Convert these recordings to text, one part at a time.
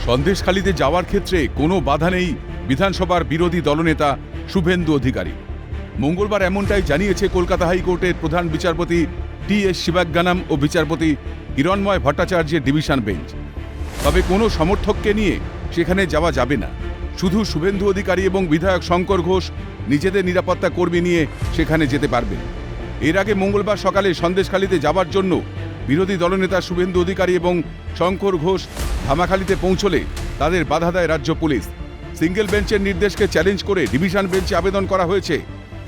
সন্দেশখালিতে যাওয়ার ক্ষেত্রে কোনো বাধা নেই বিধানসভার বিরোধী দলনেতা শুভেন্দু অধিকারী। মঙ্গলবার এমনটাই জানিয়েছে কলকাতা হাইকোর্টের প্রধান বিচারপতি টি.এস. শিবাজ্ঞানাম ও বিচারপতি হিরণময় ভট্টাচার্যের ডিভিশন বেঞ্চ। তবে কোনো সমর্থককে নিয়ে সেখানে যাওয়া যাবে না। শুধু শুভেন্দু অধিকারী এবং বিধায়ক শঙ্কর ঘোষ নিজেদের নিরাপত্তা কর্মী নিয়ে সেখানে যেতে পারবেন। এর আগে মঙ্গলবার সকালে সন্দেশখালিতে যাওয়ার জন্য বিরোধী দলনেতা শুভেন্দু অধিকারী এবং শঙ্কর ঘোষ ধামাখালিতে পৌঁছলে তাদের বাধা দেয় রাজ্য পুলিশ। সিঙ্গেল বেঞ্চের নির্দেশকে চ্যালেঞ্জ করে ডিভিশন বেঞ্চে আবেদন করা হয়েছে।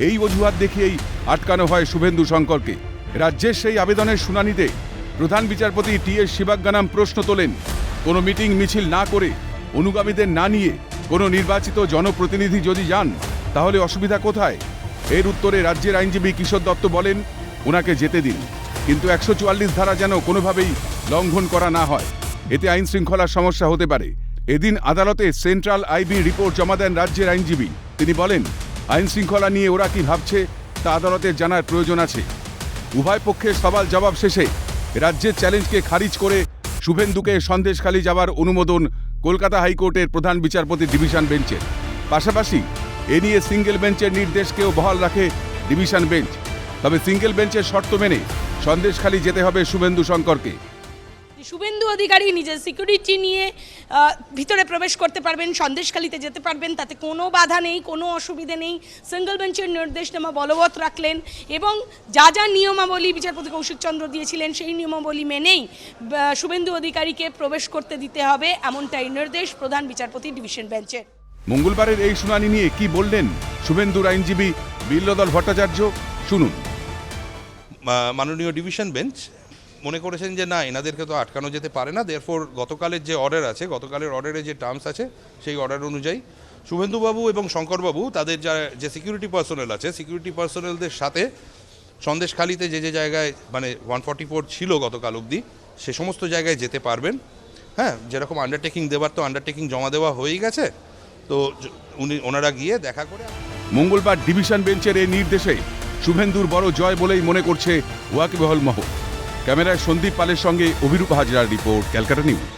এই অজুহাত দেখিয়েই আটকানো হয় শুভেন্দু শঙ্করকে। রাজ্যের সেই আবেদনের শুনানিতে প্রধান বিচারপতি টি.এস. শিবাজ্ঞানাম প্রশ্ন তোলেন, কোনো মিটিং মিছিল না করে অনুগামীদের না নিয়ে কোনো নির্বাচিত জনপ্রতিনিধি যদি যান তাহলে অসুবিধা কোথায়? এর উত্তরে রাজ্যের আইনজীবী কিশোর দত্ত বলেন, ওনাকে যেতে দিন, কিন্তু 144 ধারা যেন কোনোভাবেই লঙ্ঘন করা না হয়, এতে আইন শৃঙ্খলার সমস্যা হতে পারে। এদিন আদালতে সেন্ট্রাল আইবি রিপোর্ট জমা দেন রাজ্যের আইনজীবী। তিনি বলেন, আইন শৃঙ্খলা নিয়ে ওরা কি ভাবছে তা আদালতের জানার প্রয়োজন আছে। উভয় পক্ষের সওয়াল জবাব শেষে রাজ্যের চ্যালেঞ্জকে খারিজ করে শুভেন্দুকে সন্দেশখালি যাওয়ার অনুমোদন কলকাতা হাইকোর্টের প্রধান বিচারপতি ডিভিশন বেঞ্চের। পাশাপাশি এ নিয়ে সিঙ্গেল বেঞ্চের নির্দেশকেও বহাল রাখে ডিভিশন বেঞ্চ। তবে সিঙ্গেল বেঞ্চের শর্ত মেনে সন্দেশখালি যেতে হবে শুভেন্দু শঙ্করকে। শুভেন্দু অধিকারী নিজের সিকিউরিটি নিয়ে ভিতরে প্রবেশ করতে পারবেন, সন্দেশখালিতে যেতে পারবেন, তাতে কোনো বাধা নেই, কোনো অসুবিধে নেই। সিঙ্গেল বেঞ্চের নির্দেশনামা বলবৎ রাখলেন এবং যা যা নিয়মাবলী বিচারপতি কৌশিক চন্দ্র দিয়েছিলেন সেই নিয়মাবলী মেনেই শুভেন্দু অধিকারীকে প্রবেশ করতে দিতে হবে, এমনটাই নির্দেশ প্রধান বিচারপতি ডিভিশন বেঞ্চের। মঙ্গলবারের এই শুনানি নিয়ে কি বললেন শুভেন্দুর আইনজীবী বিল্লদল ভট্টাচার্য, শুনুন। মাননীয় ডিভিশন বেঞ্চ মনে করেছেন যে না, এনাদেরকে তো আটকানো যেতে পারে না। দেয়ারফর গতকালের যে অর্ডার আছে, গতকালের অর্ডারে যে টার্মস আছে সেই অর্ডার অনুযায়ী শুভেন্দুবাবু এবং শঙ্করবাবু তাদের যে সিকিউরিটি পার্সোনেল আছে, সিকিউরিটি পার্সোনেলদের সাথে সন্দেশখালিতে যে যে জায়গায় মানে 144 ছিল গতকাল অবধি, সে সমস্ত জায়গায় যেতে পারবেন। হ্যাঁ, যেরকম আন্ডারটেকিং দেওয়ার তো আন্ডারটেকিং জমা দেওয়া হয়েই গেছে, তো ওনারা গিয়ে দেখা করে। মঙ্গলবার ডিভিশন বেঞ্চের এই নির্দেশে শুভেন্দুর বড় জয় বলেই মনে করছে ওয়াকিবহাল মহল। ক্যামেরায় সন্দীপ পালের সঙ্গে অভিরূপ হাজরার রিপোর্ট, ক্যালকাটা নিউজ।